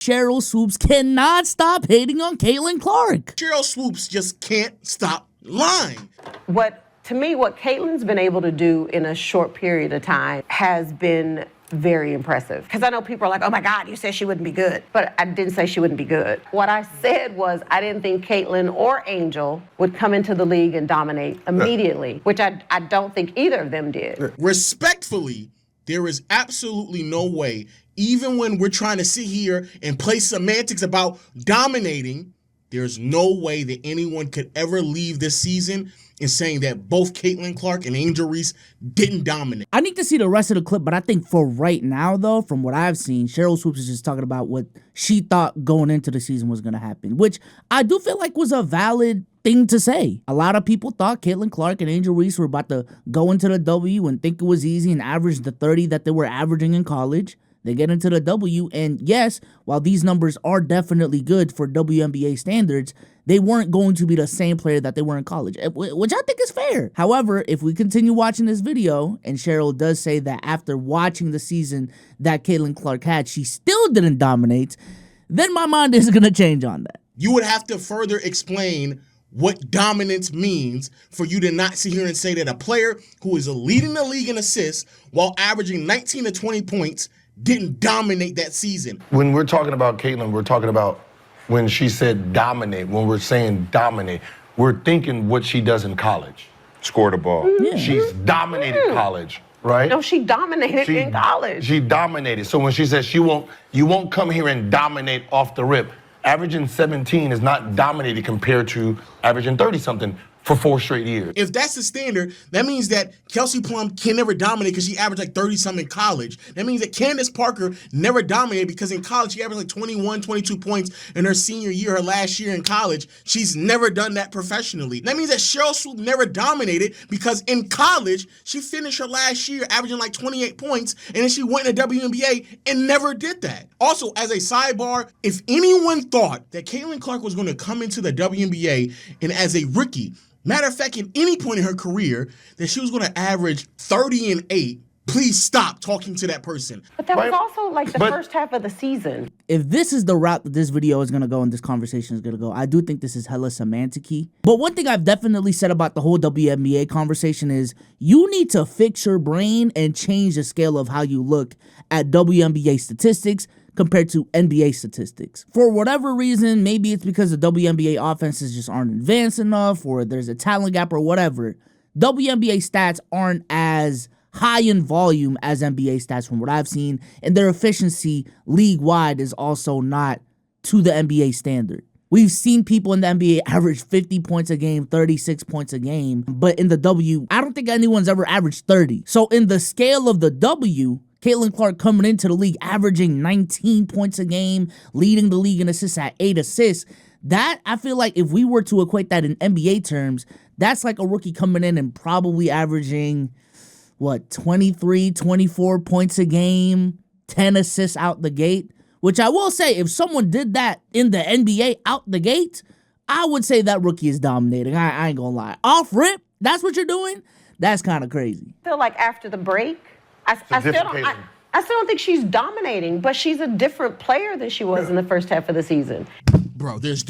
Sheryl Swoopes cannot stop hating on Caitlin Clark. Sheryl Swoopes just can't stop lying. To me, what Caitlin's been able to do in a short period of time has been very impressive. Because I know people are like, oh my God, you said she wouldn't be good. But I didn't say she wouldn't be good. What I said was I didn't think Caitlin or Angel would come into the league and dominate immediately, which I don't think either of them did. Respectfully, there is absolutely no way, even when we're trying to sit here and play semantics about dominating, there's no way that anyone could ever leave this season in saying that both Caitlin Clark and Angel Reese didn't dominate. I need to see the rest of the clip, but I think for right now, though, from what I've seen, Sheryl Swoopes is just talking about what she thought going into the season was going to happen, which I do feel like was a valid thing to say. A lot of people thought Caitlin Clark and Angel Reese were about to go into the W and think it was easy and average the 30 that they were averaging in college. They get into the W, and yes, while these numbers are definitely good for WNBA standards, they weren't going to be the same player that they were in college, which I think is fair. However, if we continue watching this video, and Sheryl does say that after watching the season that Caitlin Clark had, she still didn't dominate, then my mind is going to change on that. You would have to further explain what dominance means for you to not sit here and say that a player who is leading the league in assists while averaging 19 to 20 points didn't dominate that season. When we're talking about Caitlin, we're talking about when she said dominate, when we're saying dominate, we're thinking what she does in college. Score the ball. Yeah. She's dominated college, right? No, she dominated in college. She dominated. So when she says you won't come here and dominate off the rip, averaging 17 is not dominated compared to averaging 30-something for 4 straight years. If that's the standard, that means that Kelsey Plum can never dominate because she averaged like 30-something in college. That means that Candace Parker never dominated because in college she averaged like 21, 22 points in her senior year, her last year in college. She's never done that professionally. That means that Sheryl Swoopes never dominated because in college she finished her last year averaging like 28 points, and then she went in the WNBA and never did that. Also, as a sidebar, if anyone thought that Caitlin Clark was going to come into the WNBA and as a rookie, matter of fact, at any point in her career, that she was going to average 30 and 8, please stop talking to that person. But that was also like the first half of the season. If this is the route that this video is going to go and this conversation is going to go, I do think this is hella semantic-y. But one thing I've definitely said about the whole WNBA conversation is you need to fix your brain and change the scale of how you look at WNBA statistics compared to NBA statistics. For whatever reason, maybe it's because the WNBA offenses just aren't advanced enough, or there's a talent gap or whatever. WNBA stats aren't as high in volume as NBA stats from what I've seen, and their efficiency league-wide is also not to the NBA standard. We've seen people in the NBA average 50 points a game, 36 points a game, but in the W, I don't think anyone's ever averaged 30. So in the scale of the W, Caitlin Clark coming into the league averaging 19 points a game, leading the league in assists at 8 assists. That, I feel like if we were to equate that in NBA terms, that's like a rookie coming in and probably averaging, 23, 24 points a game, 10 assists out the gate. Which I will say, if someone did that in the NBA out the gate, I would say that rookie is dominating. I ain't gonna lie. Off rip, that's what you're doing? That's kind of crazy. I feel like after the break, I still don't think she's dominating, but she's a different player than she was in the first half of the season. Bro, there's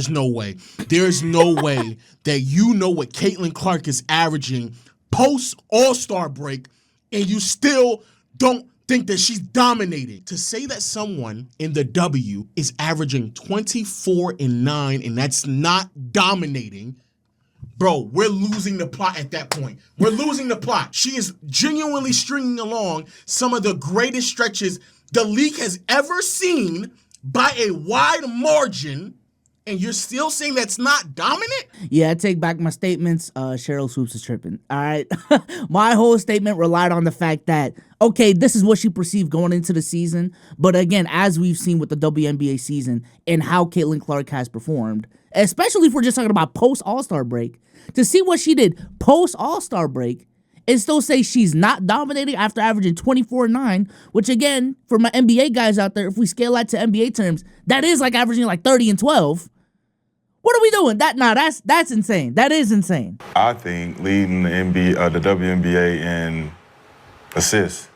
no way. There's no way that you know what Caitlin Clark is averaging post All-Star break and you still don't think that she's dominating. To say that someone in the W is averaging 24 and 9 and that's not dominating, bro, we're losing the plot at that point. We're losing the plot. She is genuinely stringing along some of the greatest stretches the league has ever seen by a wide margin, and you're still saying that's not dominant? Yeah, I take back my statements. Sheryl Swoopes is tripping. All right. My whole statement relied on the fact that, okay, this is what she perceived going into the season. But again, as we've seen with the WNBA season and how Caitlin Clark has performed, especially if we're just talking about post All-Star break, to see what she did post All-Star break and still say she's not dominating after averaging 24-9, which again, for my NBA guys out there, if we scale that to NBA terms, that is like averaging like 30 and 12. What are we doing? That's insane. That is insane. I think leading the WNBA in assists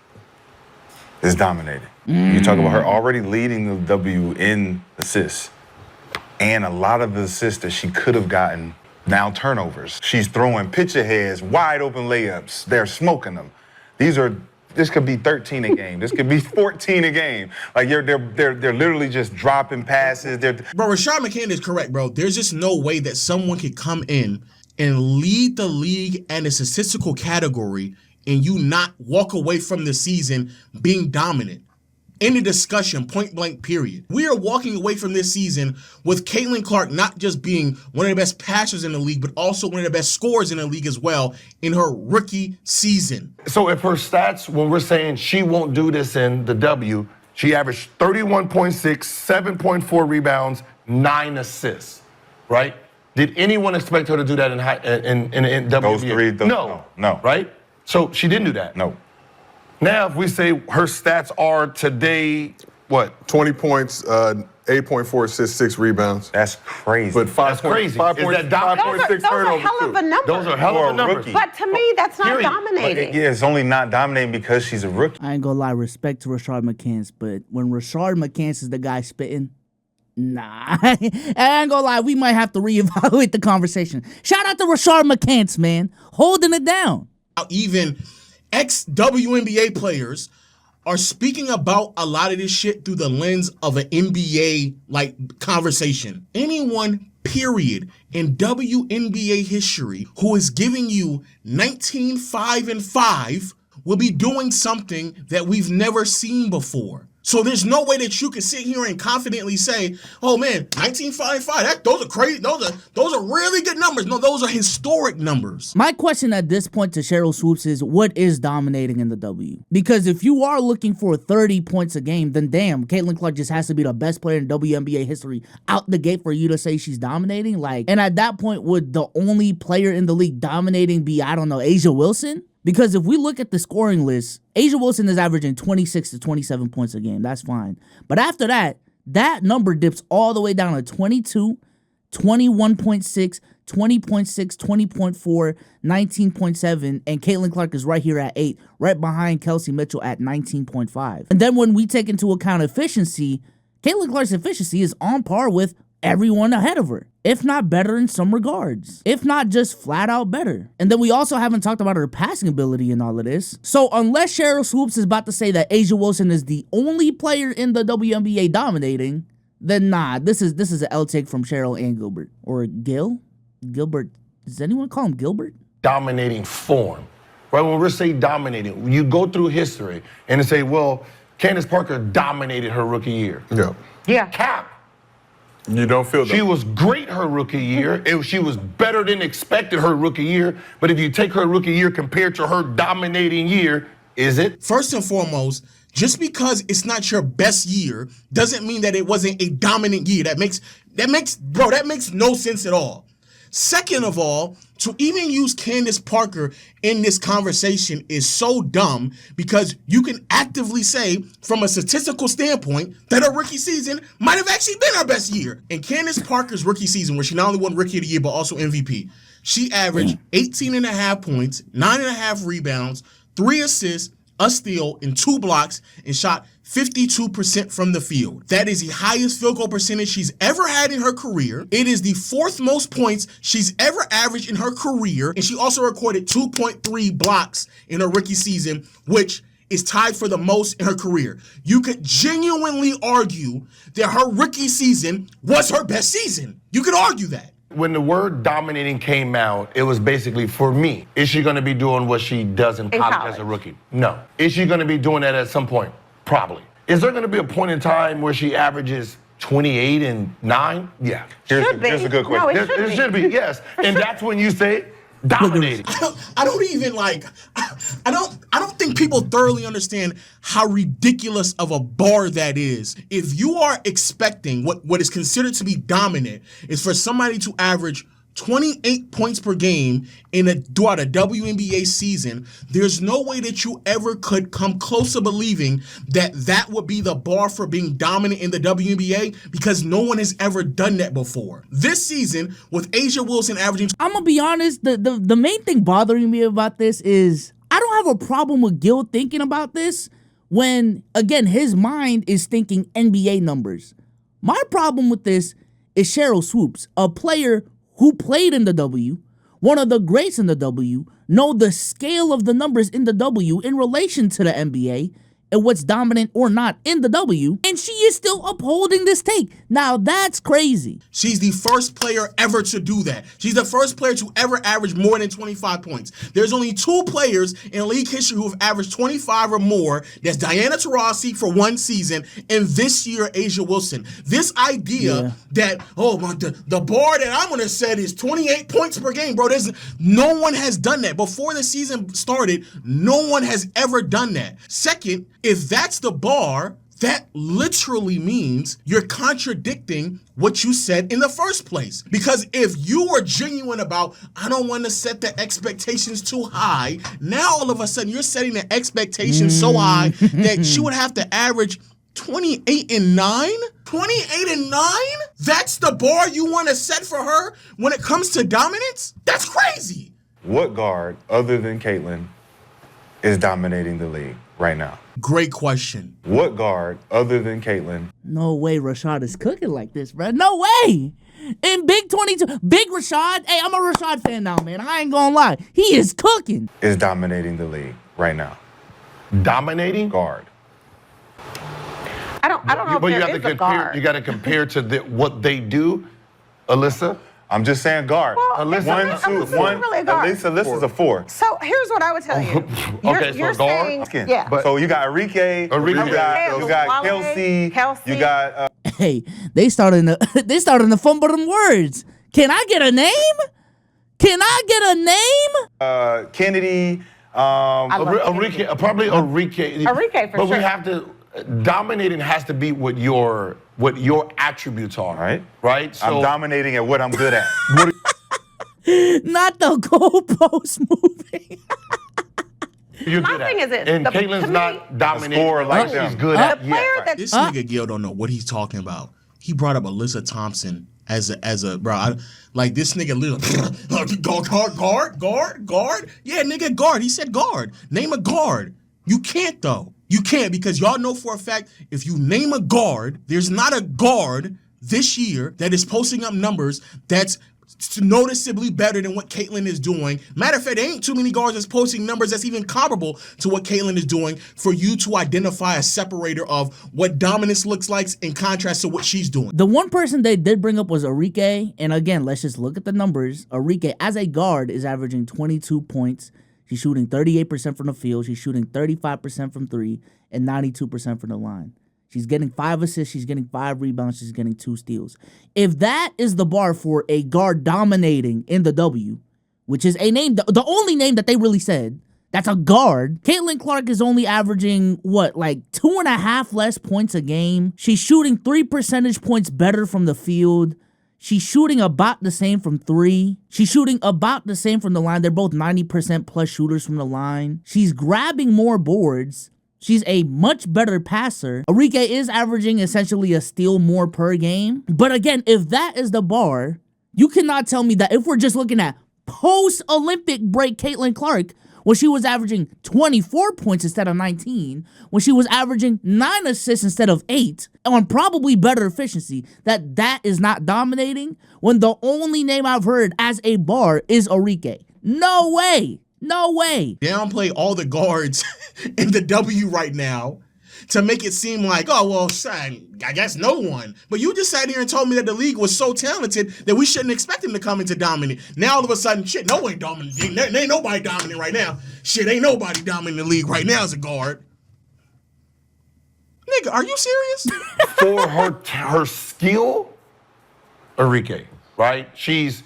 is dominating. You talk about her already leading the W in assists. And a lot of the assists that she could have gotten, now turnovers. She's throwing pitch aheads, wide open layups. They're smoking them. This could be 13 a game. This could be 14 a game. Like they're literally just dropping passes. Bro, Rashad McCann is correct, bro. There's just no way that someone could come in and lead the league in a statistical category and you not walk away from the season being dominant. In the discussion, point blank, period. We are walking away from this season with Caitlin Clark not just being one of the best passers in the league, but also one of the best scorers in the league as well in her rookie season. So if her stats, when we're saying she won't do this in the W, she averaged 31.6, 7.4 rebounds, 9 assists, right? Did anyone expect her to do that in WNBA? Those three? No. Right? So she didn't do that. No. Now, if we say her stats are today, what? 20 points, 8.4 assists, 6 rebounds. That's crazy. But That's crazy. Is that dominant? Those are hell of a number. Those are hell of a numbers. rookie. But to me, that's not Period. dominating. Yeah, it's only not dominating because she's a rookie. I ain't gonna lie, respect to Rashard McCants, but when Rashard McCants is the guy spitting, nah. I ain't gonna lie, we might have to reevaluate the conversation. Shout out to Rashard McCants, man, holding it down. Even ex-WNBA players are speaking about a lot of this shit through the lens of an NBA like conversation. Anyone, period, in WNBA history who is giving you 19, 5, and 5 will be doing something that we've never seen before. So there's no way that you can sit here and confidently say, "Oh man, 19, 5, and 5. Those are crazy. Those are really good numbers." No, those are historic numbers. My question at this point to Sheryl Swoopes is, what is dominating in the W? Because if you are looking for 30 points a game, then damn, Caitlin Clark just has to be the best player in WNBA history out the gate for you to say she's dominating. Like, and at that point, would the only player in the league dominating be, I don't know, A'ja Wilson? Because if we look at the scoring list, A'ja Wilson is averaging 26 to 27 points a game. That's fine. But after that, that number dips all the way down to 22, 21.6, 20.6, 20.4, 19.7, and Caitlin Clark is right here at 8, right behind Kelsey Mitchell at 19.5. And then when we take into account efficiency, Caitlin Clark's efficiency is on par with everyone ahead of her, if not better in some regards, if not just flat out better. And then we also haven't talked about her passing ability in all of this. So unless Sheryl Swoopes is about to say that A'ja Wilson is the only player in the WNBA dominating, then nah, this is an L take from Sheryl and Gilbert. Or Gilbert, does anyone call him Gilbert? Dominating form, right? When we're saying dominating, you go through history and say, well, Candace Parker dominated her rookie year. Yeah. Cap. You don't feel that. She was great her rookie year. She was better than expected her rookie year. But if you take her rookie year compared to her dominating year, is it? First and foremost, just because it's not your best year doesn't mean that it wasn't a dominant year. That makes no sense at all. Second of all, to even use Candace Parker in this conversation is so dumb because you can actively say from a statistical standpoint that her rookie season might have actually been her best year. In Candace Parker's rookie season, where she not only won Rookie of the Year but also MVP, she averaged 18.5 points, 9.5 rebounds, 3 assists, a steal, and 2 blocks, and shot 52% from the field. That is the highest field goal percentage she's ever had in her career. It is the 4th most points she's ever averaged in her career, and she also recorded 2.3 blocks in her rookie season, which is tied for the most in her career. You could genuinely argue that her rookie season was her best season. You could argue that. When the word dominating came out, it was basically, for me, is she going to be doing what she does in college as a rookie? No. Is she going to be doing that at some point? Probably. Is there going to be a point in time where she averages 28 and 9? Yeah. Here's a good question. No, It should be, yes. And that's when you say dominating. I don't think people thoroughly understand how ridiculous of a bar that is. If you are expecting what is considered to be dominant is for somebody to average 28 points per game throughout a WNBA season, there's no way that you ever could come close to believing that would be the bar for being dominant in the WNBA because no one has ever done that before. This season, with A'ja Wilson averaging... I'm gonna be honest, the main thing bothering me about this is I don't have a problem with Gil thinking about this when, again, his mind is thinking NBA numbers. My problem with this is Sheryl Swoopes, a player who played in the W, one of the greats in the W, know the scale of the numbers in the W in relation to the NBA and what's dominant or not in the W, and she is still upholding this take. Now, that's crazy. She's the first player ever to do that. She's the first player to ever average more than 25 points. There's only 2 players in league history who have averaged 25 or more. That's Diana Taurasi for 1 season, and this year, A'ja Wilson. This idea that, the bar that I'm going to set is 28 points per game, bro. No one has done that. Before the season started, no one has ever done that. Second, if that's the bar, that literally means you're contradicting what you said in the first place. Because if you were genuine about, I don't want to set the expectations too high, now all of a sudden you're setting the expectations so high that she would have to average 28 and 9? 28 and 9? That's the bar you want to set for her when it comes to dominance? That's crazy. What guard, other than Caitlyn, is dominating the league right now? Great question. What guard, other than Caitlyn? No way Rashad is cooking like this, bro. No way. In Big 22, Big Rashad, hey, I'm a Rashad fan now, man. I ain't gonna lie. He is cooking. Is dominating the league right now. Dominating? Guard. I don't know But if you there have is to a compare. guard. You got to compare to what they do, Alyssa. I'm just saying guard. Well, Alyssa, it's not really a guard. Alyssa's a 4. So here's what I would tell you. Okay, You're so guard? saying, Okay. yeah. But- So you got Enrique, Enrique. you got Kelsey. Kelsey, you got Hey, they starting to fumble them words. Can I get a name? Can I get a name? Kennedy. Enrique, probably Enrique. Enrique, for but sure. we have to. Dominating has to be what your attributes are. Right. So I'm dominating at what I'm good at. Not the goalpost moving. You're My good thing at. is this, And to Caitlin's me- not dominating scorer like she's them. good The at. player that This nigga Gil don't know what he's talking about. He brought up Alyssa Thompson as a bro. Like this nigga literally guard. Yeah, nigga guard. He said guard. Name a guard. You can't though. You can't because y'all know for a fact if you name a guard, there's not a guard this year that is posting up numbers that's noticeably better than what Caitlyn is doing. Matter of fact, there ain't too many guards that's posting numbers that's even comparable to what Caitlyn is doing for you to identify a separator of what dominance looks like in contrast to what she's doing. The one person they did bring up was Enrique, and again, let's just look at the numbers. Enrique, as a guard, is averaging 22 points. She's shooting 38% from the field. She's shooting 35% from 3 and 92% from the line. She's getting 5 assists. She's getting 5 rebounds. She's getting 2 steals. If that is the bar for a guard dominating in the W, which is a name, the only name that they really said, that's a guard. Caitlin Clark is only averaging, like 2.5 less points a game. She's shooting 3 percentage points better from the field. She's shooting about the same from 3. She's shooting about the same from the line. They're both 90% plus shooters from the line. She's grabbing more boards. She's a much better passer. Enrique is averaging essentially a steal more per game. But again, if that is the bar, you cannot tell me that if we're just looking at post-Olympic break Caitlin Clark, when she was averaging 24 points instead of 19, when she was averaging 9 assists instead of 8, on probably better efficiency, that is not dominating, when the only name I've heard as a bar is Enrique. No way. No way. Downplay all the guards in the W right now to make it seem like, oh, well, son, I guess no one. But you just sat here and told me that the league was so talented that we shouldn't expect him to come into dominant. Now all of a sudden, shit, no one dominant. Ain't nobody dominant right now. Shit, ain't nobody dominant in the league right now as a guard. Nigga, are you serious? For her skill, Enrique, right? She's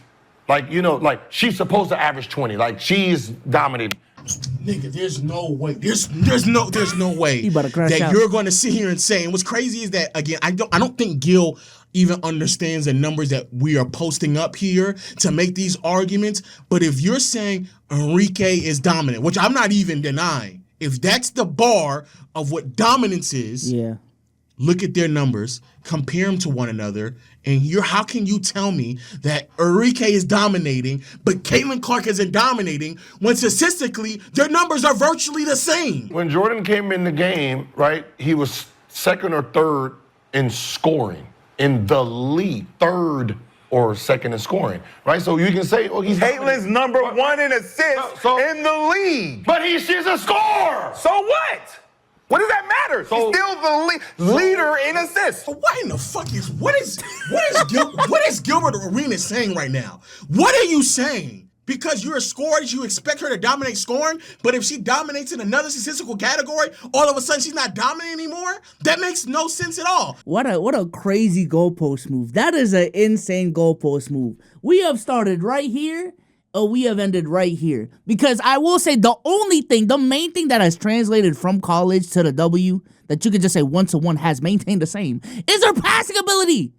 she's supposed to average 20. Like she's dominating. Nigga, there's no way. There's no way He about to crash that out. you're going to sit here and say. And what's crazy is that again, I don't think Gil even understands the numbers that we are posting up here to make these arguments. But if you're saying Enrique is dominant, which I'm not even denying, if that's the bar of what dominance is, Yeah. look at their numbers, compare them to one another, and how can you tell me that Enrique is dominating, but Caitlin Clark isn't dominating when statistically their numbers are virtually the same? When Jordan came in the game, right, he was second or third in scoring in the league, third or second in scoring, right? So you can say, oh, he's Caitlin's number one in assists in the league. But she's a scorer. So what? What does that matter? She's still the leader in assists. But what in the fuck what is Gilbert Arenas saying right now? What are you saying? Because you're a scorer, you expect her to dominate scoring, but if she dominates in another statistical category, all of a sudden she's not dominant anymore? That makes no sense at all. What a crazy goalpost move. That is an insane goalpost move. We have started right here, or we have ended right here. Because I will say the main thing that has translated from college to the W, that you can just say 1-to-1 has maintained the same, is her passing ability.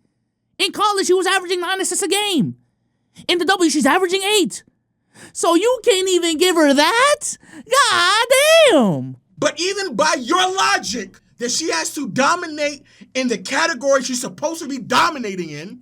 In college, she was averaging 9 assists a game. In the W, she's averaging 8. So you can't even give her that? God damn. But even by your logic that she has to dominate in the category she's supposed to be dominating in,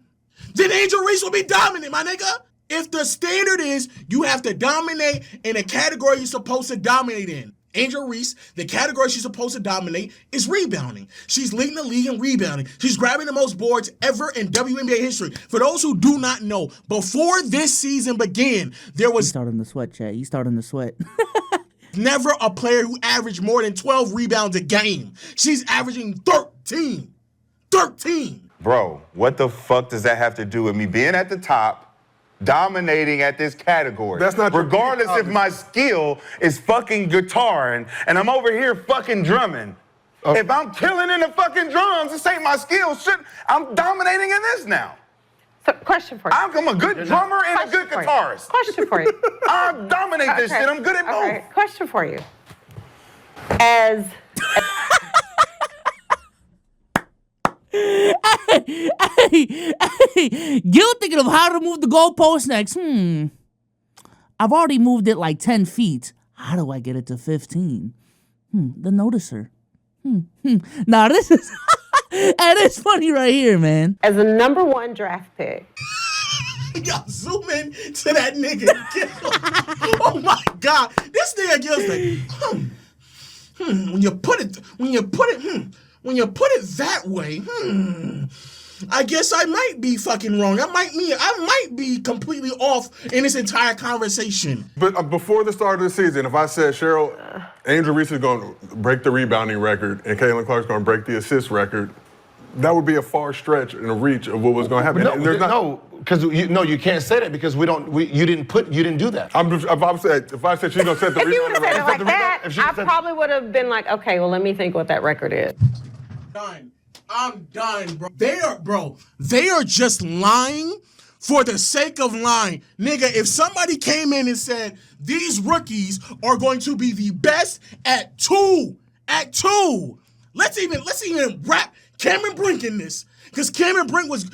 then Angel Reese will be dominant, my nigga. If the standard is you have to dominate in a category you're supposed to dominate in, Angel Reese, the category she's supposed to dominate is rebounding. She's leading the league in rebounding. She's grabbing the most boards ever in WNBA history. For those who do not know, before this season began, there was... He's starting to sweat, Chad. He's starting to sweat. never a player who averaged more than 12 rebounds a game. She's averaging 13. 13. Bro, what the fuck does that have to do with me being at the top, dominating at this category? That's not regardless if my skill is fucking guitaring and I'm over here fucking drumming. If I'm killing in the fucking drums, this ain't my skill. Shit, I'm dominating in this now. So, question for you. I'm a good drummer and a good guitarist. Question for you. I dominate this shit. I'm good at both. Okay. Question for you. As Gil thinking of how to move the goalpost next. I've already moved it like 10 feet. How do I get it to 15? The noticer. Now this is and it's funny right here, man. As a number 1 draft pick. Y'all zoom in to that nigga. Oh my God. This nigga Gil's like, when you put it that way, I guess I might be fucking wrong. I might be completely off in this entire conversation. But before the start of the season, if I said, Sheryl, Angel Reese is going to break the rebounding record and Caitlin Clark's going to break the assist record, that would be a far stretch and a reach of what was going to happen. Because you can't say that because you didn't do that. If I said she's going to set the If you would rebounding have said it record, like that, I probably would have been like, okay, well, let me think what that record is. I'm done, bro. They are just lying for the sake of lying. Nigga, if somebody came in and said, these rookies are going to be the best at two, let's even wrap Cameron Brink in this. Because Cameron Brink was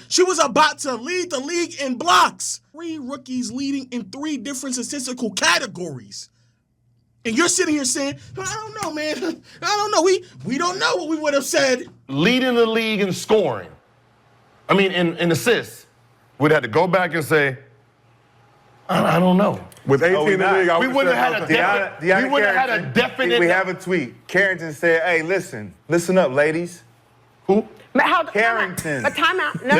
about to lead the league in blocks. 3 rookies leading in 3 different statistical categories. And you're sitting here saying, I don't know, man. I don't know. We don't know what we would have said. Leading the league in scoring. I mean, in assists. We'd have to go back and say, I don't know. With 18 in the league, we wouldn't have had a definite. We have a tweet. Carrington said, hey, listen up, ladies. Who? Carrington. But time out. No.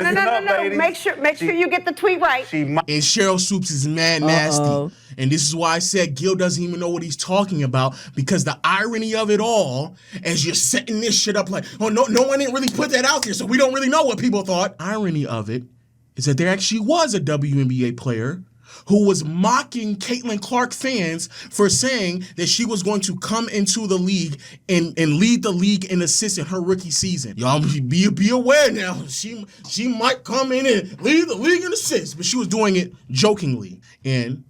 Make sure you get the tweet right. And Sheryl Swoopes is mad nasty. And this is why I said Gil doesn't even know what he's talking about, because the irony of it all, as you're setting this shit up like, oh, no one didn't really put that out there, so we don't really know what people thought. Irony of it is that there actually was a WNBA player who was mocking Caitlin Clark fans for saying that she was going to come into the league and lead the league in assists in her rookie season. Y'all be aware now. She might come in and lead the league in assists, but she was doing it jokingly. And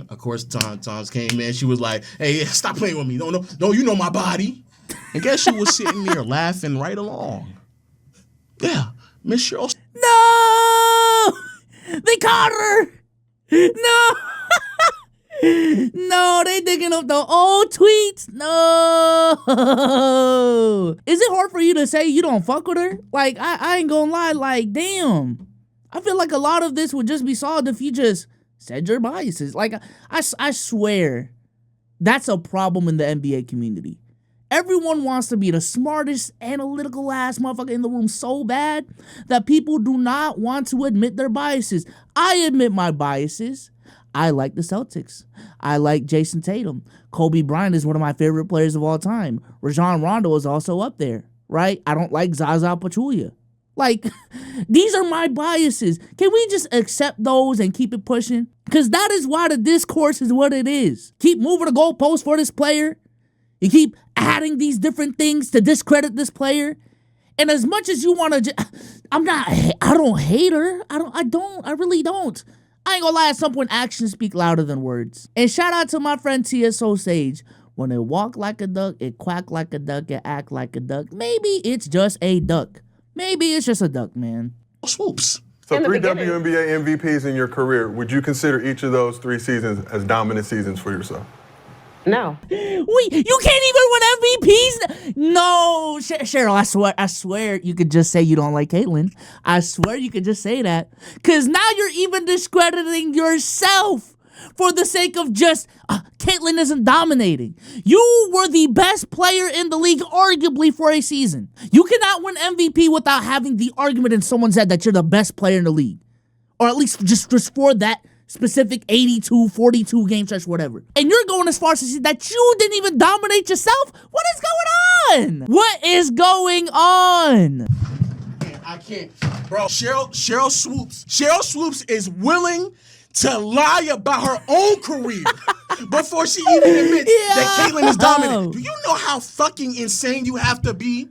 of course, Tom's came in. She was like, "Hey, stop playing with me. No, you know my body." And guess she was sitting there laughing right along. Yeah, Miss Sheryl. No, they caught her. No, No, they digging up the old tweets. No. Is it hard for you to say you don't fuck with her? Like, I ain't gonna lie, like, damn. I feel like a lot of this would just be solved if you just said your biases. Like, I swear, that's a problem in the NBA community. Everyone wants to be the smartest, analytical ass motherfucker in the room so bad that people do not want to admit their biases. I admit my biases. I like the Celtics. I like Jason Tatum. Kobe Bryant is one of my favorite players of all time. Rajon Rondo is also up there, right? I don't like Zaza Pachulia. Like, these are my biases. Can we just accept those and keep it pushing? Because that is why the discourse is what it is. Keep moving the goalposts for this player. You keep adding these different things to discredit this player. And as much as you want to, I don't hate her. I really don't. I ain't gonna lie, at some point, actions speak louder than words. And shout out to my friend TSO Sage. When it walk like a duck, it quack like a duck, it act like a duck. Maybe it's just a duck. Maybe it's just a duck, man. Swoopes. So 3 WNBA MVPs in your career, would you consider each of those 3 seasons as dominant seasons for yourself? No. Wait, you can't even win MVPs? No, Sheryl, I swear you could just say you don't like Caitlyn. I swear you could just say that. Because now you're even discrediting yourself for the sake of just, Caitlyn isn't dominating. You were the best player in the league, arguably, for a season. You cannot win MVP without having the argument in someone's head that you're the best player in the league. Or at least just for that specific 82, 42 game stretch, whatever. And you're going as far as to say that you didn't even dominate yourself? What is going on? What is going on? I can't. Bro, Sheryl Swoopes is willing to lie about her own career before she even admits that Caitlyn is dominant. Do you know how fucking insane you have to be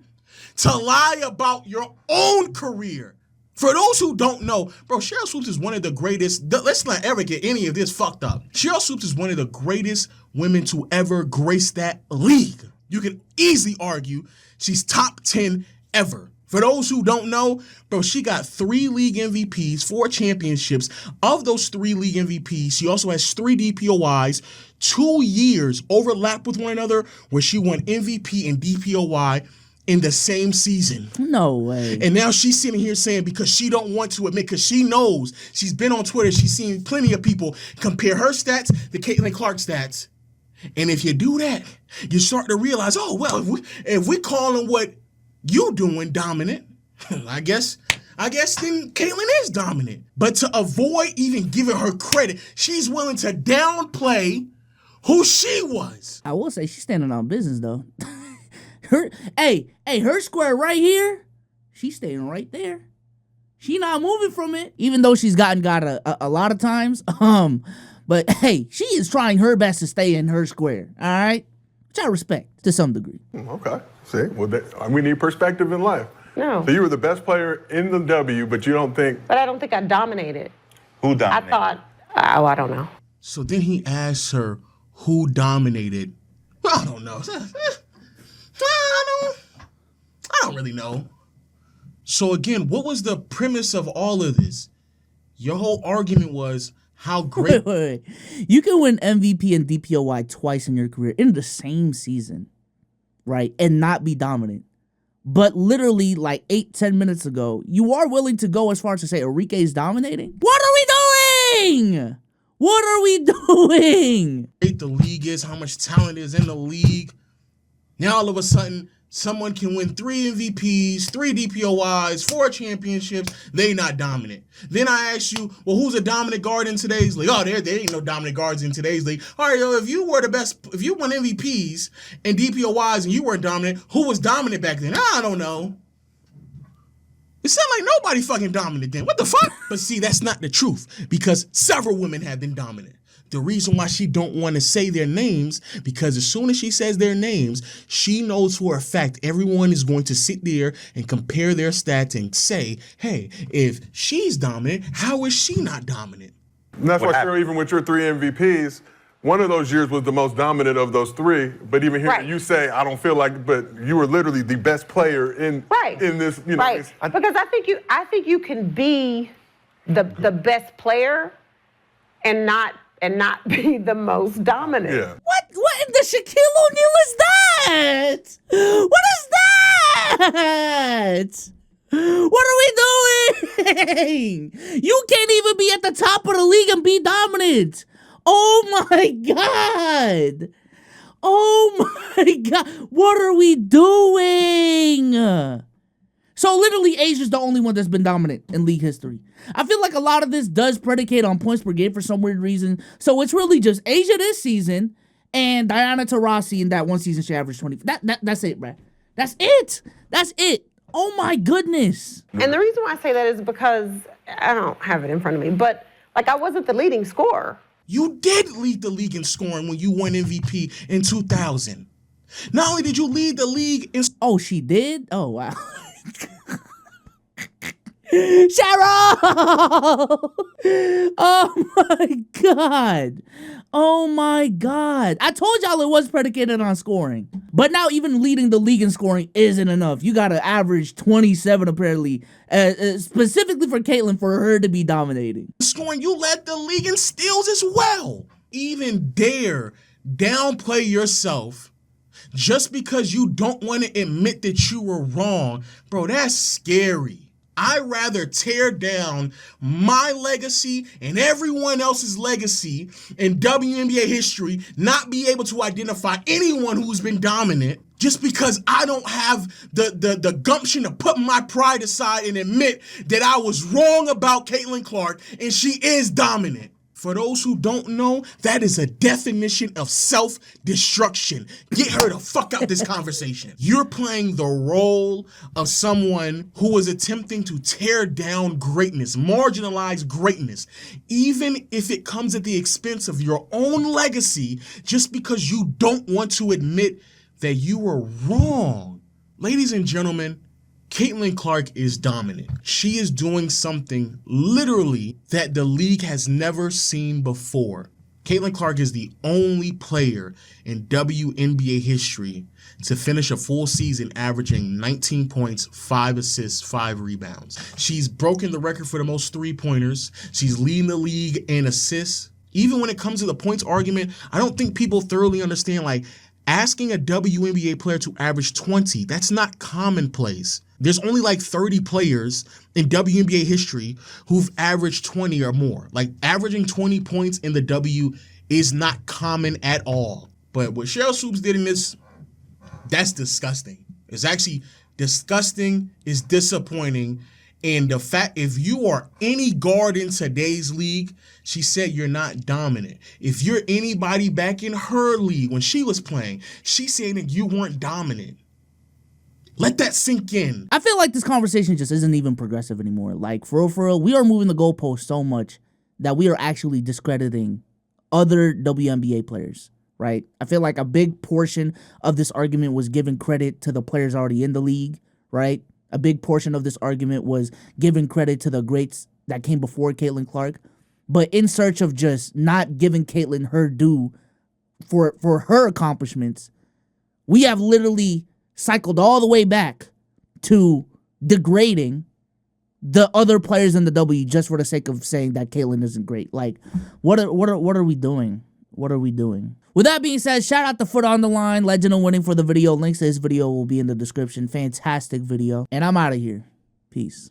to lie about your own career? For those who don't know, bro, Sheryl Swoopes is one of the greatest. Let's not ever get any of this fucked up. Sheryl Swoopes is one of the greatest women to ever grace that league. You can easily argue she's top 10 ever. For those who don't know, bro, she got 3 league MVPs, 4 championships. Of those 3 league MVPs, she also has 3 DPOIs. 2 years overlap with one another where she won MVP and DPOI in the same season. No way. And now she's sitting here saying because she don't want to admit, because she knows, she's been on Twitter, she's seen plenty of people compare her stats to Caitlyn Clark's stats. And if you do that, you start to realize, oh, well, if we calling what you doing dominant, I guess then Caitlyn is dominant. But to avoid even giving her credit, she's willing to downplay who she was. I will say she's standing on business, though. Her square right here, she's staying right there. She not moving from it, even though she's gotten got a lot of times. But hey, she is trying her best to stay in her square. All right, which I respect to some degree. Okay. See, well, we need perspective in life. No. So you were the best player in the W, but you don't think. But I don't think I dominated. Who dominated? I thought, I don't know. So then he asks her who dominated. Well, I don't know. I don't really know. So again, what was the premise of all of this? Your whole argument was how great. Wait. You can win MVP and DPOY twice in your career in the same season, right? And not be dominant. But literally like 8-10 minutes ago, you are willing to go as far as to say Enrique is dominating? What are we doing? What are we doing? The league is, how much talent is in the league. Now all of a sudden, someone can win 3 MVPs, 3 DPOIs, 4 championships. They not dominant. Then I ask you, well, who's a dominant guard in today's league? Oh, there ain't no dominant guards in today's league. All right, if you were the best, if you won MVPs and DPOIs and you weren't dominant, who was dominant back then? I don't know. It sounds like nobody fucking dominant then. What the fuck? But see, that's not the truth because several women have been dominant. The reason why she don't want to say their names, because as soon as she says their names, she knows for a fact everyone is going to sit there and compare their stats and say, hey, if she's dominant, how is she not dominant? And that's why, Sheryl, even with your 3 MVPs, one of those years was the most dominant of those 3. But even here, you say, I don't feel like, but you were literally the best player in this, you know. Right, because I think you can be the best player and not and not be the most dominant. Yeah. What in the Shaquille O'Neal is that? What is that? What are we doing? You can't even be at the top of the league and be dominant. Oh my God. Oh my God. What are we doing? So literally Asia's the only one that's been dominant in league history. I feel like a lot of this does predicate on points per game for some weird reason. So it's really just Asia this season and Diana Taurasi in that one season she averaged 20. That's it, bruh. That's it. That's it. Oh my goodness. And the reason why I say that is because I don't have it in front of me, but like I wasn't the leading scorer. You did lead the league in scoring when you won MVP in 2000. Not only did you lead the league in... Oh, she did? Oh, wow. Sheryl! Oh my God. Oh my God. I told y'all it was predicated on scoring. But now even leading the league in scoring isn't enough. You gotta average 27 apparently, specifically for Caitlyn for her to be dominating. scoring, you led the league in steals as well. Even dare downplay yourself just because you don't want to admit that you were wrong. Bro, that's scary. I'd rather tear down my legacy and everyone else's legacy in WNBA history, not be able to identify anyone who's been dominant just because I don't have the gumption to put my pride aside and admit that I was wrong about Caitlin Clark and she is dominant. For those who don't know, that is a definition of self-destruction. Get her the fuck out this conversation. You're playing the role of someone who is attempting to tear down greatness, marginalize greatness, even if it comes at the expense of your own legacy, just because you don't want to admit that you were wrong. Ladies and gentlemen, Caitlin Clark is dominant. She is doing something literally that the league has never seen before. Caitlin Clark is the only player in WNBA history to finish a full season averaging 19 points, 5 assists, 5 rebounds. She's broken the record for the most three-pointers. She's leading the league in assists. Even when it comes to the points argument, I don't think people thoroughly understand, like, asking a WNBA player to average 20, that's not commonplace. There's only like 30 players in WNBA history who've averaged 20 or more. Like, averaging 20 points in the W is not common at all. But what Sheryl Swoopes did in this, that's disgusting. It's actually disgusting, it's disappointing. And the fact, if you are any guard in today's league, she said you're not dominant. If you're anybody back in her league when she was playing, she said that you weren't dominant. Let that sink in. I feel like this conversation just isn't even progressive anymore. Like, for real, we are moving the goalposts so much that we are actually discrediting other WNBA players, right? I feel like a big portion of this argument was giving credit to the players already in the league, right? A big portion of this argument was giving credit to the greats that came before Caitlin Clark, but in search of just not giving Caitlin her due for her accomplishments, we have literally cycled all the way back to degrading the other players in the W just for the sake of saying that Caitlin isn't great. Like, what are we doing? What are we doing? With that being said, shout out to Foot on the Line, Legend of Winning for the video. Links to his video will be in the description. Fantastic video. And I'm out of here. Peace.